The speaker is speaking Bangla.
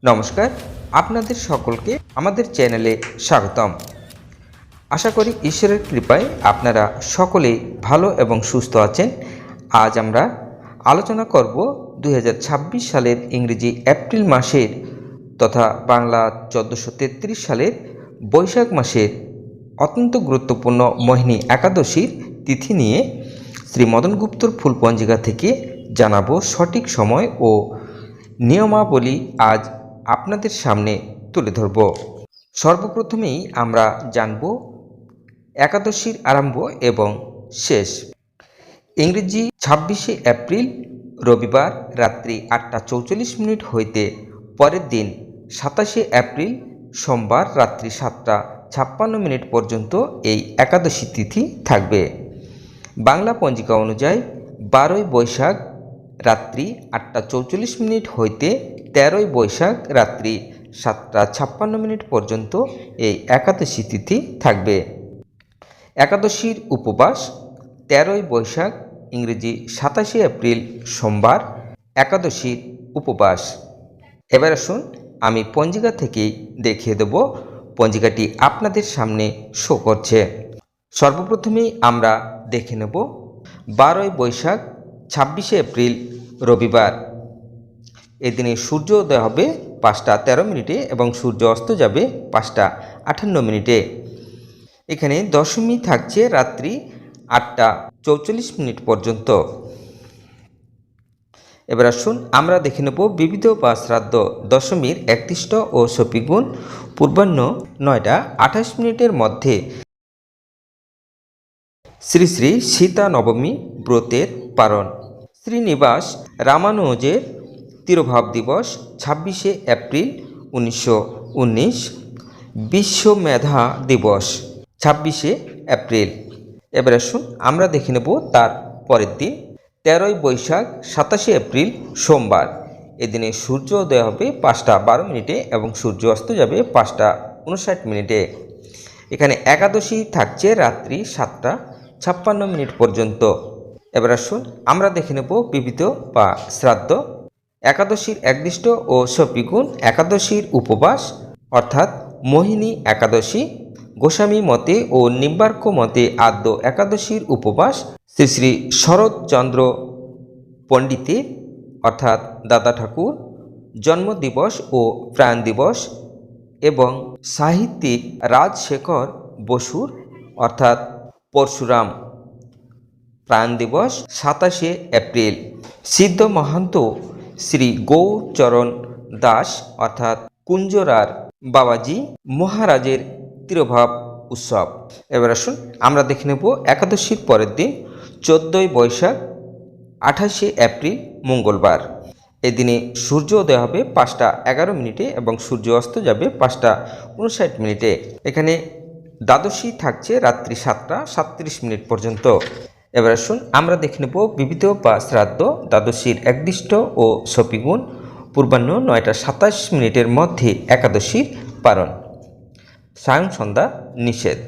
নমস্কার, আপনাদের সকলকে আমাদের চ্যানেলে স্বাগতম। আশা করি ঈশ্বরের কৃপায় আপনারা সকলেই ভালো এবং সুস্থ আছেন। আজ আমরা আলোচনা করব 2026 সালের ইংরেজি এপ্রিল মাসের তথা বাংলা 1433 সালের বৈশাখ মাসের অত্যন্ত গুরুত্বপূর্ণ মোহিনী একাদশীর তিথি নিয়ে শ্রী মদন গুপ্তর ফুল পঞ্জিকা থেকে জানাবো সঠিক সময় ও নিয়মাবলী আজ আপনাদের সামনে তুলে ধরব। সর্বপ্রথমেই আমরা জানব একাদশীর আরম্ভ এবং শেষ। ইংরেজি 26শে এপ্রিল রবিবার রাত্রি 8:44 হইতে পরের দিন 27শে এপ্রিল সোমবার রাত্রি 7:56 পর্যন্ত এই একাদশী তিথি থাকবে। বাংলা পঞ্জিকা অনুযায়ী 12ই বৈশাখ রাত্রি 8:44 হইতে 13ই বৈশাখ রাত্রি 7:56 পর্যন্ত এই একাদশী তিথি থাকবে। একাদশীর উপবাস 13ই বৈশাখ ইংরেজি 27শে এপ্রিল সোমবার একাদশীর উপবাস। এবার আসুন আমি পঞ্জিকা থেকেই দেখিয়ে দেব। পঞ্জিকাটি আপনাদের সামনে শো করছে। সর্বপ্রথমেই আমরা দেখে নেব 12ই বৈশাখ 26শে এপ্রিল রবিবার। এদিনে সূর্যোদয় হবে 5:13 এবং সূর্য অস্ত যাবে 5:58। এখানে দশমী থাকছে রাত্রি 8:44 পর্যন্ত। এবার আসুন আমরা দেখে নেব বিবিধ বা শ্রাদ্ধ দশমীর একদিষ্ট ও শপিগুণ পূর্বাহ্ন 9:28 মধ্যে শ্রী শ্রী সীতা নবমী ব্রতের পালন। শ্রীনিবাস রামানুজের তিরোভাব দিবস 26শে এপ্রিল 1919। বিশ্ব মেধা দিবস 26শে এপ্রিল। এবার আসুন আমরা দেখে নেব তার পরের দিন 13ই বৈশাখ 27শে এপ্রিল সোমবার। এদিনে সূর্যোদয় হবে 5:12 এবং সূর্য অস্ত যাবে 5:59। এখানে একাদশী থাকছে রাত্রি 7:56 পর্যন্ত। এবার আসুন আমরা দেখে নেব বিবিধ বা শ্রাদ্ধ। একাদশীর একদিষ্ট ও শপিগুণ একাদশীর উপবাস অর্থাৎ মোহিনী একাদশী। গোস্বামী মতে ও নিম্বার্ক মতে আদ্য একাদশীর উপবাস শ্রী শ্রী শরৎচন্দ্র পণ্ডিতের অর্থাৎ দাদা ঠাকুর জন্মদিবস ও প্রাণ দিবস এবং সাহিত্যিক রাজশেখর বসুর অর্থাৎ পরশুরাম প্রাণ দিবস 27শে এপ্রিল। সিদ্ধ মহান্ত শ্রী গৌরচরণ দাস অর্থাৎ কুঞ্জরার বাবাজি মহারাজের তিরোভাব উৎসব। এবার আসুন আমরা দেখে নেব একাদশীর পরের দিন 14ই বৈশাখ 28শে এপ্রিল মঙ্গলবার। এদিনে সূর্যোদয় হবে 5:11 এবং সূর্য অস্ত যাবে 5:59। এখানে দ্বাদশী থাকছে রাত্রি 7:37 পর্যন্ত। এবার আসুন আমরা দেখে নেব বিবিধ বা শ্রাদ্ধ দ্বাদশীর একদিষ্ট ও শপিগুণ পূর্বাহ্ন 9:27 মধ্যে একাদশীর পালন। সায়ং সন্ধ্যা নিষেধ।